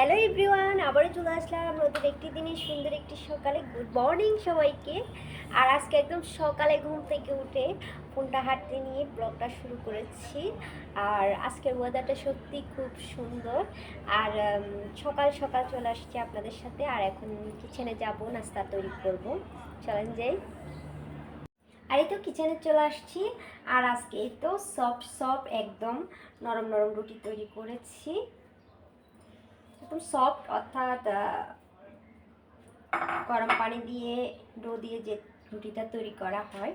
Hello everyone, আবারও চলে আসলাম নতুন একটি দিনে সুন্দর একটি সকালে। গুড মর্নিং সবাইকে। আর আজকে একদম সকালে ঘুম থেকে উঠে ফোনটা হাতে নিয়ে ব্লগটা শুরু করেছি। আর আজকের ওয়েদারটা সত্যি খুব সুন্দর। আর সকাল সকাল চলে আসছি আপনাদের সাথে। আর এখন কিচেনে যাব, নাস্তা তৈরি করব। চলেন যাই। আর এই তো কিচেনে চলে আসছি। আর আজকে এই তো সফট একদম নরম নরম রুটি তৈরি করেছি। একদম সফট, অর্থাৎ গরম পানি দিয়ে ডো দিয়ে যে রুটিটা তৈরি করা হয়।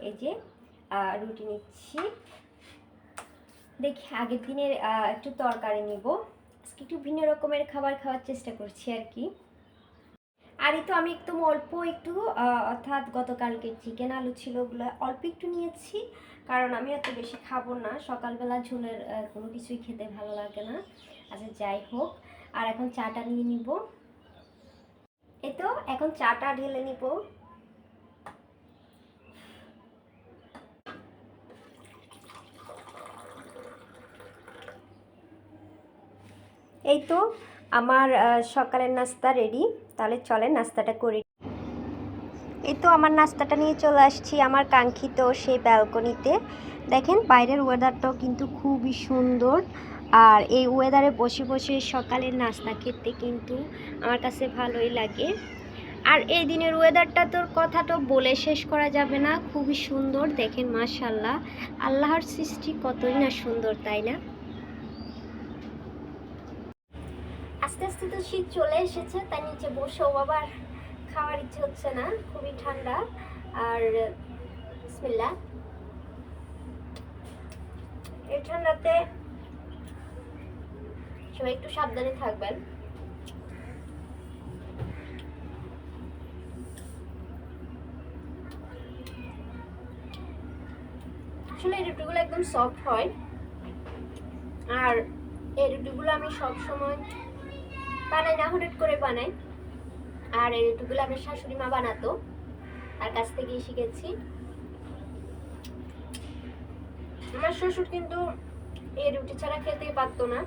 এই যে রুটি নিচ্ছি। দেখি আগের দিনের একটু তরকারি নিব। আজকে একটু ভিন্ন রকমের খাবার খাওয়ার চেষ্টা করছি আর কি। আর এই তো আমি একদম অল্প একটু অর্থাৎ গতকালকে চিকেন আলু ছিল, ওগুলো অল্প একটু নিয়েছি, কারণ আমি এত বেশি খাবো না। সকালবেলা ঝোলের কোনো কিছুই খেতে ভালো লাগে না। আচ্ছা যাই হোক। আর এখন চাটা নিয়ে নিব। এই তো এখন চাটা ঢেলে নিব। এই তো আমার সকালের নাস্তা রেডি। তাহলে চলেন নাস্তাটা করি। এই তো আমার নাস্তাটা নিয়ে চলে আসছি আমার কাঙ্ক্ষিত সেই ব্যালকনিতে। দেখেন বাইরের ওয়েদারটাও কিন্তু খুবই সুন্দর। আর এই ওয়েদারে বসে বসে সকালের নাস্তা খেতে কিন্তু আমার কাছে ভালোই লাগে। আর এই দিনের ওয়েদারটা তোর কথা তো বলে শেষ করা যাবে না, খুবই সুন্দর। দেখেন মাশাআল্লাহ, আল্লাহর সৃষ্টি কতই না সুন্দর, তাই না? আস্তে আস্তে তো শীত চলে এসেছে, তাই নিচে বসেও আবার খাওয়ার ইচ্ছে হচ্ছে না, খুবই ঠান্ডা। আর বিসমিল্লাহ। এই ঠান্ডাতে সবাই একটু সাবধানে থাকবেন। আসলে এই রুটিগুলো একদম সফট হয়। আর এই রুটিগুলো আমি সব সময় বানাই না, হঠাৎ করে বানাই। আর এই রুটিগুলো আমার শাশুড়ি মা বানাতো, তার কাছ থেকেই শিখেছি। আমার শ্বশুর কিন্তু এই রুটি ছাড়া খেতেই পারতো না।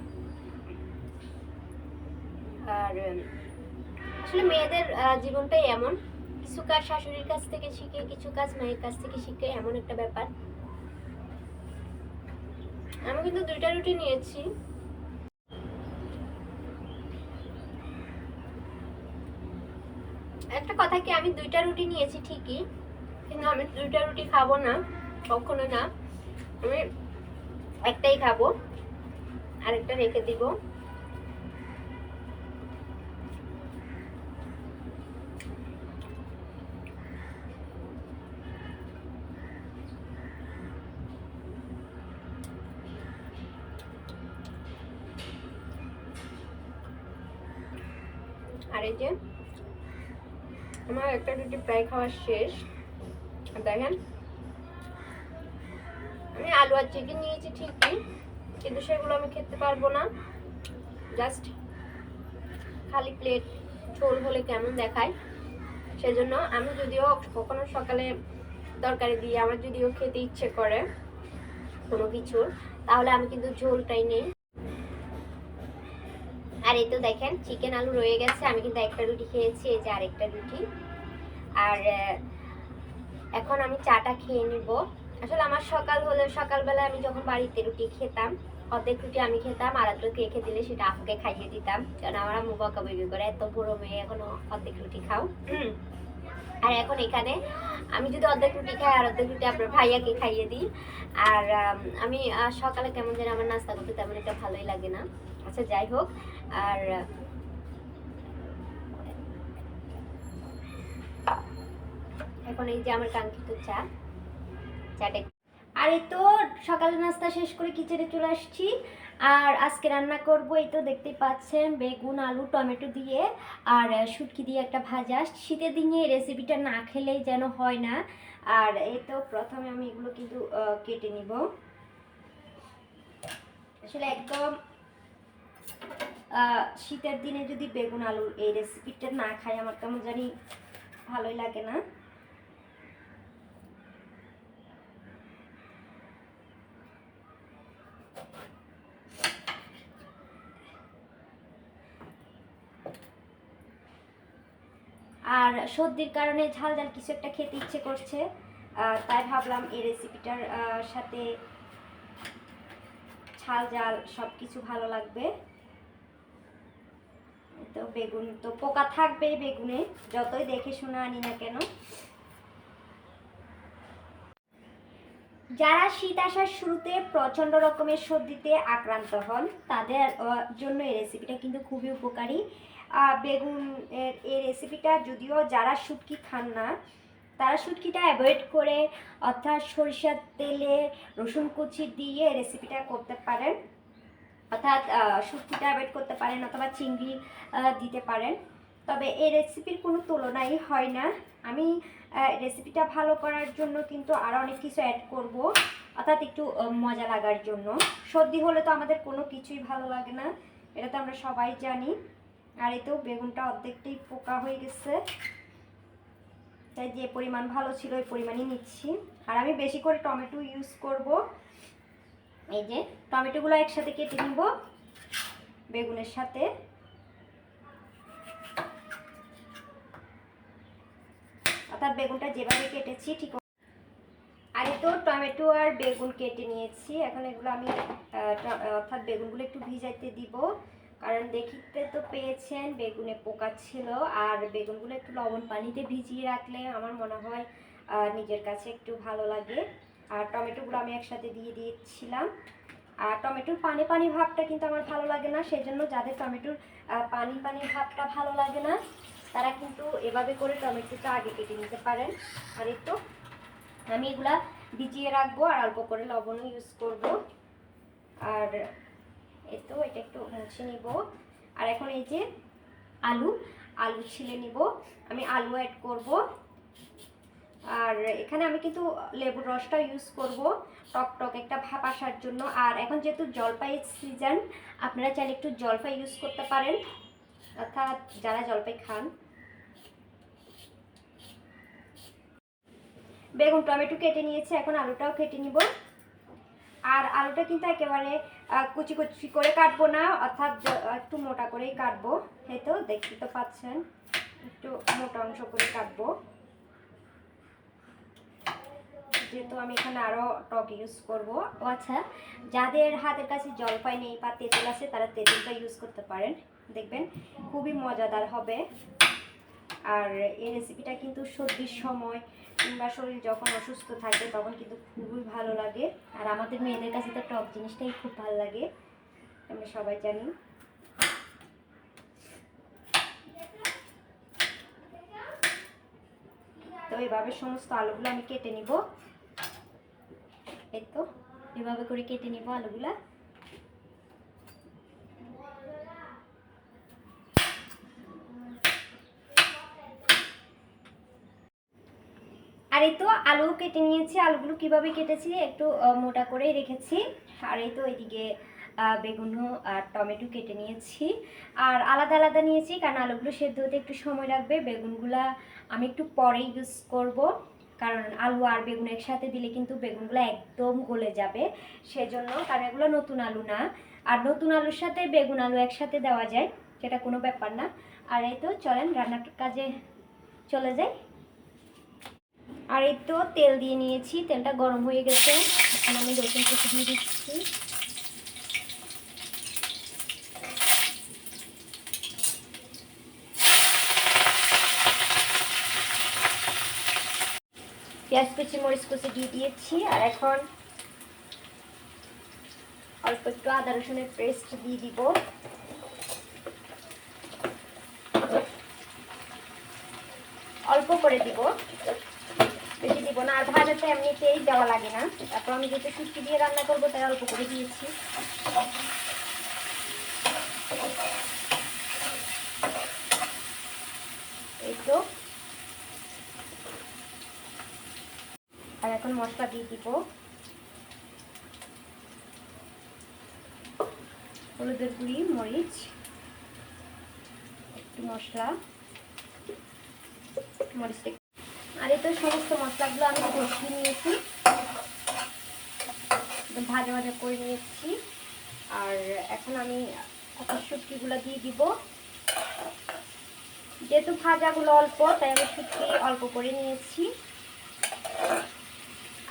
আর আসলে মেয়েদের জীবনটাই এমন, কিছু কাজ শাশুড়ির কাছ থেকে শিখে, কিছু কাজ মায়ের কাছ থেকে শিখে, এমন একটা ব্যাপার। আমি কিন্তু দুইটা রুটি নিয়েছি। একটা কথা কি, আমি দুইটা রুটি নিয়েছি ঠিকই, কিন্তু আমি দুইটা রুটি খাবো না, কখনো না। আমি একটাই খাবো, আরেকটা রেখে দিব। আর এই যে আমার একটা রুটি প্রায় খাওয়া শেষ। দেখেন, আমি আলু আর চিকেন নিয়েছি ঠিকই, কিন্তু সেগুলো আমি খেতে পারবো না। জাস্ট খালি প্লেট ঝোল হলে কেমন দেখায়, সেজন্য আমি যদিও কখনো সকালে তরকারি দিয়ে আমার যদিও খেতে ইচ্ছে করে কোনো কিছুর, তাহলে আমি কিন্তু ঝোলটাই নেই। আর এই তো দেখেন চিকেন আলু রয়ে গেছে, আমি কিন্তু একটা রুটি খেয়েছি, এই যে আরেকটা রুটি। আর এখন আমি চাটা খেয়ে নিব। আসলে আমার সকাল হলে, সকালবেলা আমি যখন বাড়িতে রুটি খেতাম, অর্ধেক রুটি আমি খেতাম, আর অর্ধেক রেখে দিলে সেটা আপুকে খাইয়ে দিতাম, কারণ আমার আম্মু বকাবকি করে, এত বড় মেয়ে এখনো অর্ধেক রুটি খাও। আর এখন এখানে আমি যদি অর্ধেক রুটি খাই, আর অর্ধেক রুটি আপনার ভাইয়াকে খাইয়ে দিই। আর আমি সকালে কেমন যেন আমার নাস্তা করতে তেমন একটা ভালোই লাগে না। আচ্ছা যাই হোক। আর এখন এই যে আমার কাঙ্ক্ষিত চাটা। আর এই তো সকালের নাস্তা শেষ করে কিচেনে চলে আসছি। আর আজকে রান্না করব, এই তো দেখতেই পাচ্ছেন, বেগুন আলু টমেটো দিয়ে আর শুটকি দিয়ে একটা ভাজা। শীতের দিনে এই রেসিপিটা না খেলেই যেন হয় না। আর এই তো প্রথমে আমি এগুলো কিন্তু কেটে নিব। আসলে একদম শীতের দিনে যদি বেগুন আলুর এই রেসিপিটা না খাই, আমার কেমন জানি ভালোই লাগে না। আর সর্দির কারণে ঝাল ঝাল কিছু একটা খেতে ইচ্ছে করছে, তাই ভাবলাম এই রেসিপিটার সাথে ঝাল ঝাল সব কিছু ভালো লাগবে। তো বেগুন তো পোকা থাকবেই বেগুনে, যতই দেখে শুনে আনি না কেন। যারা শীত আসার শুরুতে প্রচণ্ড রকমের সর্দিতে আক্রান্ত হন তাদের জন্য এই রেসিপিটা কিন্তু খুবই উপকারী। বেগুন এই রেসিপিটা যদিও যারা শুটকি খান না তারা শুটকিটা অ্যাভয়েড করে অর্থাৎ সরিষার তেলে রসুন কুচি দিয়ে রেসিপিটা করতে পারেন, অর্থাৎ শুটকিটা অ্যাভয়েড করতে পারেন অথবা চিংড়ি দিতে পারেন। তবে এই রেসিপির কোনো তুলনাই হয় না। আমি রেসিপিটা ভালো করার জন্য কিন্তু আরও অনেক কিছু অ্যাড করব, অর্থাৎ একটু মজা লাগার জন্য। সর্দি হলে তো আমাদের কোনো কিছুই ভালো লাগে না, এটা তো আমরা সবাই জানি। আর এই তো বেগুনটা অর্ধেকটাই পোকা হয়ে গেছে, তাই যে পরিমাণ ভালো ছিল ওই পরিমাণই নিচ্ছি। আর আমি বেশি করে টমেটো ইউজ করব। এই যে টমেটোগুলো একসাথে কেটে নিব বেগুনের সাথে। অর্থাৎ বেগুনটা যেভাবে কেটেছি ঠিক। আর এই তো টমেটো আর বেগুন কেটে নিয়েছি, এখন এগুলো আমি অর্থাৎ বেগুনগুলো একটু ভিজাইতে দিব, কারণ দেখিতে তো পেয়েছেন বেগুনে পোকা ছিল। আর বেগুনগুলো একটু লবণ পানিতে ভিজিয়ে রাখলে আমার মনে হয় নিজের কাছে একটু ভালো লাগে। আর টমেটোগুলো আমি একসাথে দিয়ে দিয়েছিলাম। আর টমেটোর পানি পানি ভাবটা কিন্তু আমার ভালো লাগে না, সেই জন্য যাদের টমেটোর পানি পানি ভাবটা ভালো লাগে না তারা কিন্তু এভাবে করে টমেটোটা আগে কেটে নিতে পারেন। আর একটু আমি এগুলা ভিজিয়ে রাখবো আর অল্প করে লবণও ইউজ করব। আর এই তো এটা একটু মুছে নিব। আর এখন এই যে আলু ছিলে নিব, আমি আলু অ্যাড করব। আর এখানে আমি কিন্তু লেবুর রসটা ইউজ করব টক টক একটা ভাব আসার জন্য। আর এখন যেহেতু জলপাইয়ের সিজন, আপনারা চাইলে একটু জলপাই ইউজ করতে পারেন, অর্থাৎ যারা জলপাই খান। বেগুন টমেটো কেটে নিয়েছি, এখন আলুটাও কেটে নিব। আর আলুটা কিন্তু একেবারে কুচি কুচি করে কাটবো না, অর্থাৎ একটু মোটা করেই কাটবো। এই তো দেখতে তো পাচ্ছেন একটু মোটা অংশ করে কাটবো, যেহেতু আমি এখানে আরও টক ইউজ করব। ও আচ্ছা, যাদের হাতের কাছে জলপাই নেই বা তেঁতুল আছে তারা তেঁতুলটা ইউজ করতে পারেন, দেখবেন খুবই মজাদার হবে। আর এই রেসিপিটা কিন্তু সর্দির সময় কিংবা শরীর যখন অসুস্থ থাকে তখন কিন্তু খুবই ভালো লাগে। আর আমাদের মেয়েদের কাছে তো টক জিনিসটাই খুব ভালো লাগে, আমরা সবাই জানি। তো এভাবে সমস্ত আলুগুলো আমি কেটে নিব। এই তো এভাবে করে কেটে নিব আলুগুলা। আর এই তো আলু কেটে নিয়েছি, আলুগুলো কিভাবে কেটেছি একটু মোটা করেই রেখেছি। আর এই তো এইদিকে বেগুনও আর টমেটো কেটে নিয়েছি, আর আলাদা আলাদা নিয়েছি কারণ আলুগুলো সেদ্ধ হতে একটু সময় লাগবে। বেগুনগুলা আমি একটু পরে ইউজ করব, কারণ আলু আর বেগুন একসাথে দিলে কিন্তু বেগুনগুলো একদম গলে যাবে, সেজন্য। কারণ এগুলো নতুন আলু না, আর নতুন আলুর সাথে বেগুন আলু একসাথে দেওয়া যায়, সেটা কোনো ব্যাপার না। আর এই তো চলেন রান্নার কাজে চলে যাই। আর এই তো তেল দিয়ে নিয়েছি, তেলটা গরম হয়ে গেছে, এখন আমি রসুন কুচি দিয়ে দিচ্ছি। পেঁয়াজ কুচি মরিচ কুচি দিয়ে দিয়েছি। আর এখন অল্প একটু আদা রসুনের পেস্ট দিয়ে দিব। অল্প করে দিব, বেশি দিব না। আর ভাজাতে এমনিতেই দেওয়া লাগে না, তারপর আমি যেহেতু শুটকি দিয়ে রান্না করবো তাই অল্প করে দিয়েছি। এই তো, আর এখন মশলা দিয়ে দিব। হলুদের গুঁড়ি, মরিচ, একটু মশলা, মরিচটা। আর এই তো সমস্ত মশলাগুলো আমি কষিয়ে নিয়েছি, ভাজা ভাজা করে নিয়েছি। আর এখন আমি শুটকিগুলো দিয়ে দিব। যেহেতু ভাজাগুলো অল্প, তাই আমি শুটকি অল্প করে নিয়েছি।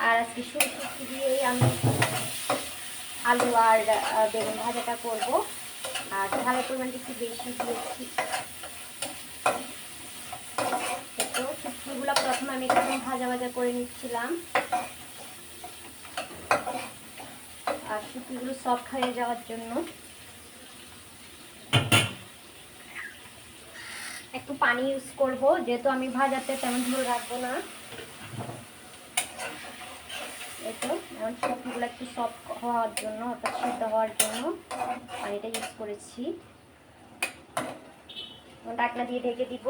আর আজকে শুটকি দিয়েই আমি আলু আর বেগুন ভাজাটা করব। আর ঝালের পরিমাণটা একটু বেশি দিয়েছি। তো শুটকিগুলো প্রথমে আমি একদম ভাজা ভাজা করে নিচ্ছিলাম, আর শুটকিগুলো সফট হয়ে যাওয়ার জন্য একটু পানি ইউজ করব, যেহেতু আমি ভাজাতে তেমন ঝোল রাখবো না। এই তো এখন শুটকিগুলো একটু সফট হওয়ার জন্য, অর্থাৎ সিদ্ধ হওয়ার জন্য পানিটা ইউজ করেছি। ঢাকনা দিয়ে ঢেকে দিব।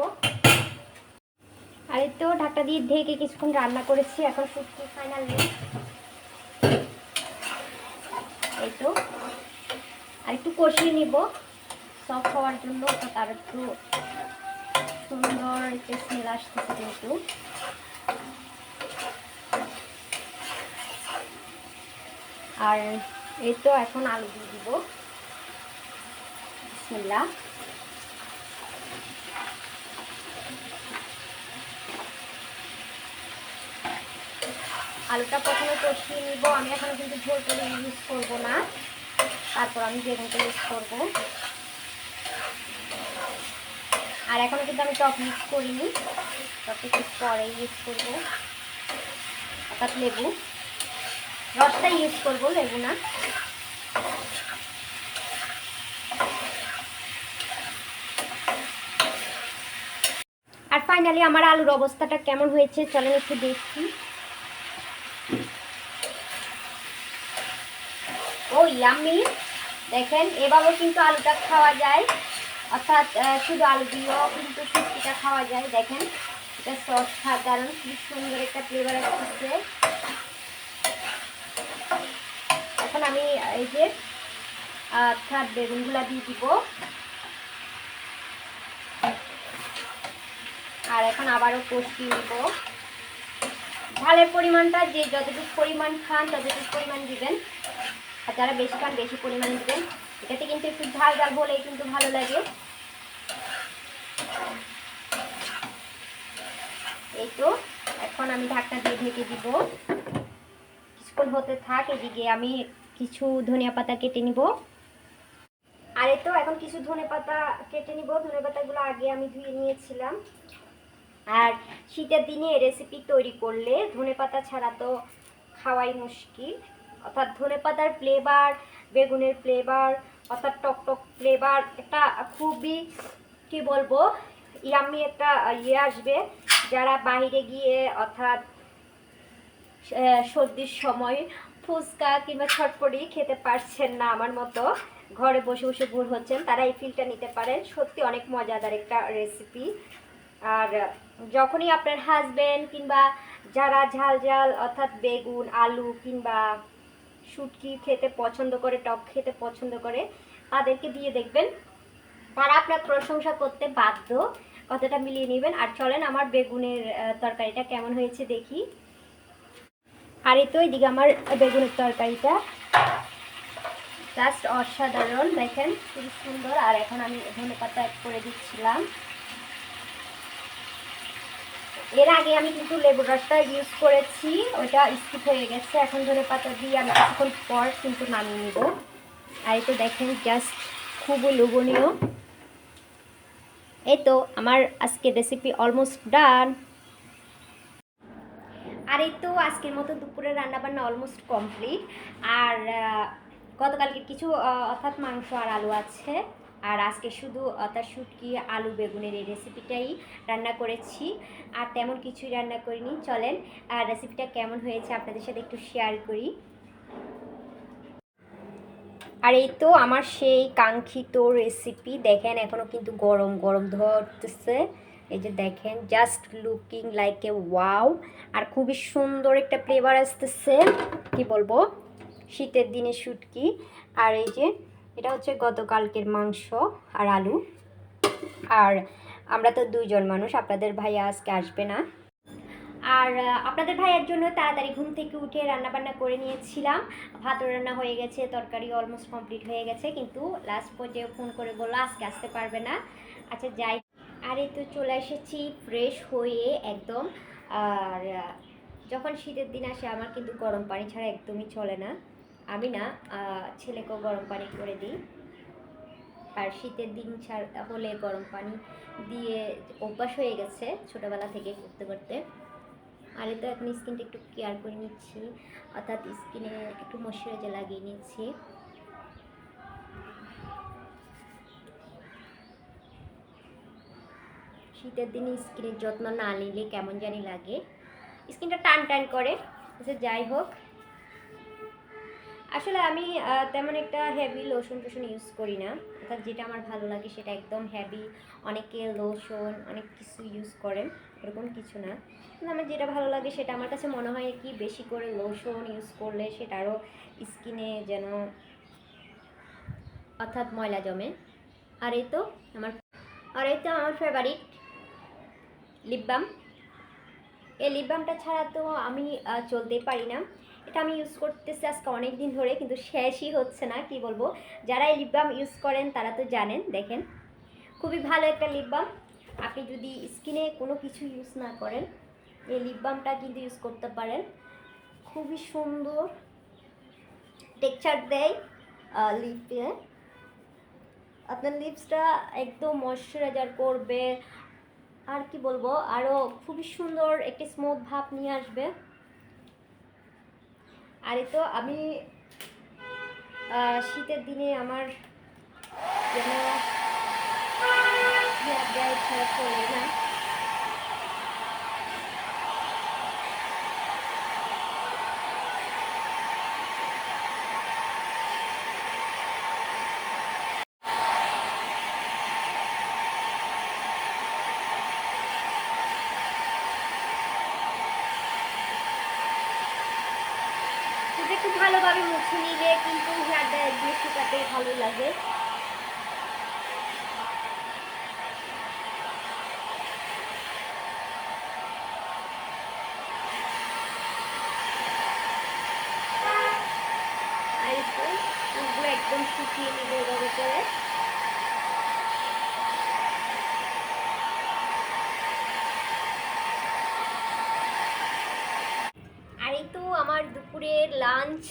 আর এই তো ঢাকনা দিয়ে ঢেকে কিছুক্ষণ রান্না করেছি। এখন শুটকি ফাইনালি এই তো আর একটু কষিয়ে নিব সফট হওয়ার জন্য, তার একটু সুন্দর একটা স্মেল আসতেছে কিন্তু। আর এই তো এখন আলু দিয়ে দিব। বিসমিল্লাহ। আলুটা প্রথমে কষিয়ে নিব। আমি এখন কিন্তু ঝোল করে ইউজ করবো না, তারপর আমি বেগুনটা ইউজ করবো। আর এখনো কিন্তু আমি টক ইউজ করিনি, টকটা একটু পরে ইউজ করবো, অর্থাৎ লেবু রসটা ইউজ করবো, লেবু না। আর ফাইনালি আমার আলুর অবস্থাটা কেমন হয়েছে চলেন একটু দেখি। ও ইয়াম্মি, দেখেন এভাবেও কিন্তু আলুটা খাওয়া যায়, অর্থাৎ শুধু আলু দিয়েও কিন্তু শুটকিটা খাওয়া যায়। দেখেন এটা সস সাধারণ, খুব সুন্দর একটা ফ্লেভার আসছে। এখন আমি এই যে অর্থাৎ বেগুনগুলা দিয়ে দিব। আর এখন আবারও কষিয়ে নিব। ঝালের পরিমাণটা যে যতটুকু পরিমাণ খান ততটুকু পরিমাণ দিবেন, আর যারা বেশি খান বেশি পরিমাণ দিবেন। এটাতে কিন্তু একটু ঝাল ঝাল হলেই কিন্তু ভালো লাগে। এই তো এখন আমি ঢাকনা দিয়ে ঢেকে দিব, কিছুক্ষণ হতে থাক। এদিকে আমি কিছু ধনিয়া পাতা কেটে নিব। আর এই তো এখন কিছু ধনেপাতা কেটে নিব। ধনেপাতাগুলো আগে আমি ধুয়ে নিয়েছিলাম। আর শীতের দিনে রেসিপি তৈরি করলে ধনেপাতা ছাড়া তো খাওয়াই মুশকিল, অর্থাৎ ধনেপাতার ফ্লেভার, বেগুনের ফ্লেভার, অর্থাৎ টক টক ফ্লেভার, একটা খুবই কি বলবো ইয়াম্মি একটা ইয়ে আসবে। যারা বাইরে গিয়ে অর্থাৎ সর্দির সময় ফুচকা কিংবা ছটপটি খেতে পারছেন না, আমার মতো ঘরে বসে বসে বোর হচ্ছেন, তারা এই ফিলটা নিতে পারেন। সত্যি অনেক মজাদার একটা রেসিপি। আর যখনই আপনার হাজবেন্ড কিংবা যারা ঝাল ঝাল অর্থাৎ বেগুন আলু কিংবা শুটকি খেতে পছন্দ করে, টক খেতে পছন্দ করে, তাদেরকে দিয়ে দেখবেন তারা আপনার প্রশংসা করতে বাধ্য। কতটা মিলিয়ে নেবেন। আর চলেন আমার বেগুনের তরকারিটা কেমন হয়েছে দেখি। আর এই তো এইদিকে আমার বেগুনের তরকারিটা জাস্ট অসাধারণ, দেখেন খুব সুন্দর। আর এখন আমি ধনেপাতা অ্যাড করে দিচ্ছিলাম। এর আগে আমি কিন্তু লেবুর রসটা ইউজ করেছি, ওটা স্কিপ হয়ে গেছে। এখন ধনেপাতা দিয়ে আমি কিছুক্ষণ পর কিন্তু নামিয়ে নিব। আর এই তো দেখেন জাস্ট খুবই লোভনীয়। এই তো আমার আজকের রেসিপি অলমোস্ট ডান। আর এই তো আজকের মতো দুপুরের রান্নাবান্না অলমোস্ট কমপ্লিট। আর গতকালকে কিছু অর্থাৎ মাংস আর আলু আছে। আর আজকে শুধু অর্থাৎ শুটকি আলু বেগুনের এই রেসিপিটাই রান্না করেছি, আর তেমন কিছুই রান্না করিনি। চলেন আর রেসিপিটা কেমন হয়েছে আপনাদের সাথে একটু শেয়ার করি। আর এই তো আমার সেই কাঙ্ক্ষিত রেসিপি, দেখেন এখনও কিন্তু গরম গরম ধরতেছে। এই যে দেখেন just looking like a wow. আর খুবই সুন্দর একটা ফ্লেভার আসতেছে, কি বলবো শীতের দিনে শুটকি। আর এই যে এটা হচ্ছে গতকালকের মাংস আর আলু। আর আমরা তো দুইজন মানুষ, আপনাদের ভাইয়া আজকে আসবে না। আর আপনাদের ভাইয়ের জন্য তাড়াতাড়ি ঘুম থেকে উঠে রান্নাবান্না করে নিয়েছিলাম। ভাতও রান্না হয়ে গেছে, তরকারি অলমোস্ট কমপ্লিট হয়ে গেছে, কিন্তু লাস্ট পর্যায়ে ফোন করে বললো আজকে আসতে পারবে না। আচ্ছা যাই, আর এই তো চলে এসেছি ফ্রেশ হয়ে একদম। আর যখন শীতের দিন আসে আমার কিন্তু গরম পানি ছাড়া একদমই চলে না। আমি না, ছেলেকেও গরম পানি করে দিই। আর শীতের দিন ছাড়া হলে গরম পানি দিয়ে অভ্যাস হয়ে গেছে ছোটোবেলা থেকে করতে করতে। আর এই তো এখন স্কিনটা একটু কেয়ার করে নিচ্ছি, অর্থাৎ স্কিনে একটু ময়শ্চারাইজার লাগিয়ে নিচ্ছি। শীতের দিনে স্কিনের যত্ন না নিলে কেমন জানি লাগে, স্কিনটা টান টান করে। আচ্ছা যাই হোক, আসলে আমি তেমন একটা হেভি লোশন টোশন ইউজ করি না, অর্থাৎ যেটা আমার ভালো লাগে সেটা একদম হেভি। অনেকে লোশন অনেক কিছু ইউজ করেন, এরকম কিছু না। কিন্তু আমার যেটা ভালো লাগে সেটা আমার কাছে মনে হয় কি বেশি করে লোশন ইউজ করলে সেটা আরও স্কিনে যেন অর্থাৎ ময়লা জমে। আর এই তো আমার ফেভারিট লিপ বাম। এই লিপ বামটা ছাড়া তো আমি চলতেই পারি না। এটা আমি ইউজ করতেছি আজকে অনেক দিন ধরে, কিন্তু শেষই হচ্ছে না, কি বলবো। যারা এই লিপ বাম ইউজ করেন তারা তো জানেন। দেখেন, খুবই ভালো একটা লিপ বাম। আপনি যদি স্কিনে কোনো কিছু ইউজ না করেন, এই লিপ বামটা কিন্তু ইউজ করতে পারেন। খুবই সুন্দর টেক্সচার দেয় লিপে। আপনার লিপসটা একদম ময়শ্চারাইজার করবে। আর কি বলবো, আরও খুবই সুন্দর একটি স্মুথ ভাব নিয়ে আসবে। আর এই তো আমি শীতের দিনে আমার যেন ছাড়া চলবে না। একটু ভালোভাবে মুছে নিলে কিন্তু হেয়ারটা একদিনে শুকাতে ভালো লাগে। আর চুলগুলো একদম শুকিয়ে নিবে এভাবে করে। আর এই তো আমার দুপুরের লাঞ্চ।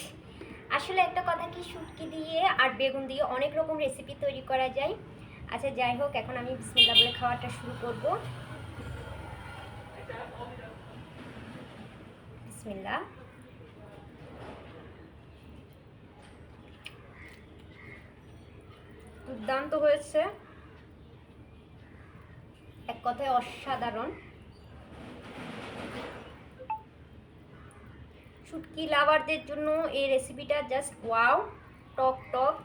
আসলে একটা কথা কি, শুটকি দিয়ে আর বেগুন দিয়ে অনেক রকম রেসিপি তৈরি করা যায়। আচ্ছা যাই হোক, এখন আমি বিসমিল্লাহ বলে খাওয়াটা শুরু করব। বিসমিল্লাহ। দুর্দান্ত হয়েছে, এক কথায় অসাধারণ। শুটকি লাভারদের জন্য এই রেসিপিটা জাস্ট ওয়াও। টক টক।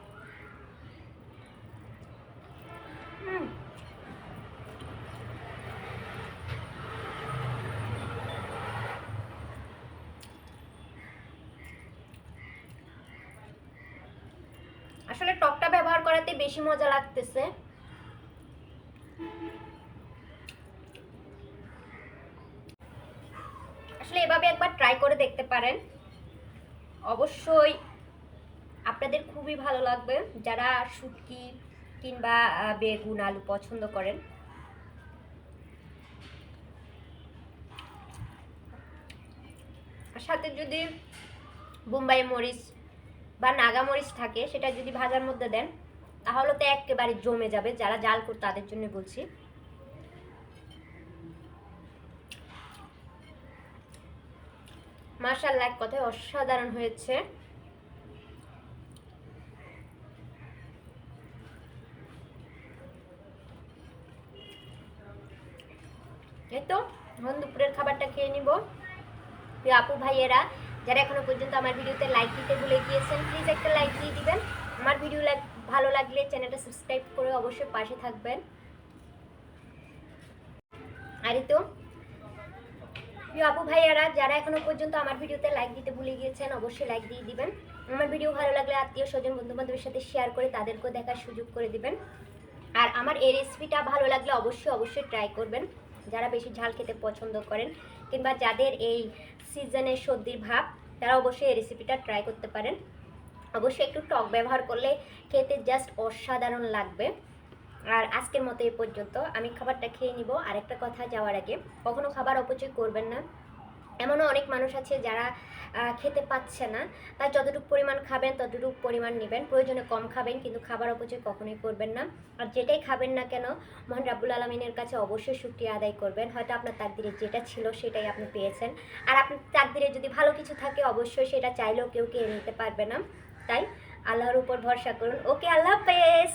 আসলে টকটা ব্যবহার করাতে বেশি মজা লাগতেছে। আসলে এভাবে একবার ট্রাই করে দেখতে পারেন, অবশ্যই আপনাদের খুবই ভালো লাগবে যারা শুটকি কিংবা বেগুন আলু পছন্দ করেন। সাথে যদি বোম্বাই মরিচ বা নাগা মরিচ থাকে, সেটা যদি ভাজার মধ্যে দেন তাহলে তো একেবারে জমে যাবে। যারা জাল করে তাদের জন্য বলছি। মাশাআল্লাহ, এক কথায় অসাধারণ হয়েছে। এই তো এখন দুপুরের খাবারটা খেয়ে নিব। প্রিয় আপু ভাইয়েরা, যারা এখনো পর্যন্ত আমার ভিডিওতে লাইক দিতে ভুলে গিয়েছেন, প্লিজ একটা লাইক দিয়ে দিবেন। আমার ভিডিও ভালো লাগলে চ্যানেলটা সাবস্ক্রাইব করে অবশ্যই পাশে থাকবেন। আর এই তো প্রিয় আপু ভাইয়ারা, যারা এখনো পর্যন্ত আমার ভিডিওতে লাইক দিতে ভুলে গিয়েছেন, অবশ্যই লাইক দিয়ে দিবেন। আমার ভিডিও ভালো লাগলে আত্মীয় স্বজন বন্ধু বান্ধবের সাথে শেয়ার করে তাদেরকেও দেখার সুযোগ করে দিবেন। আর আমার এই রেসিপিটা ভালো লাগলে অবশ্যই ট্রাই করবেন। যারা বেশি ঝাল খেতে পছন্দ করেন কিংবা যাদের এই সিজনের সর্দির ভাব, তারা অবশ্যই এই রেসিপিটা ট্রাই করতে পারেন। অবশ্যই একটু টক ব্যবহার করলে খেতে জাস্ট অসাধারণ লাগবে। আর আজকের মতো এই পর্যন্ত। আমি খাবারটা খেয়ে নিব। আরেকটা কথা যাওয়ার আগে, কখনো খাবার অপচয় করবেন না। এমনও অনেক মানুষ আছে যারা খেতে পাচ্ছে না, তাই যতটুকু পরিমাণ খাবেন ততটুকু পরিমাণ নেবেন, প্রয়োজনে কম খাবেন, কিন্তু খাবার অপচয় কখনোই করবেন না। আর যেটাই খাবেন না কেন, মহান রাব্বুল আলামিনের কাছে অবশ্যই শুকরিয়া আদায় করবেন। হয়তো আপনার তাকদিরে যেটা ছিল সেটাই আপনি পেয়েছেন, আর আপনার তাকদিরে যদি ভালো কিছু থাকে অবশ্যই সেটা চাইলেও কেউ কেড়ে নিতে পারবে না। তাই আল্লাহর উপর ভরসা করুন। ওকে, আল্লাহ হাফেজ।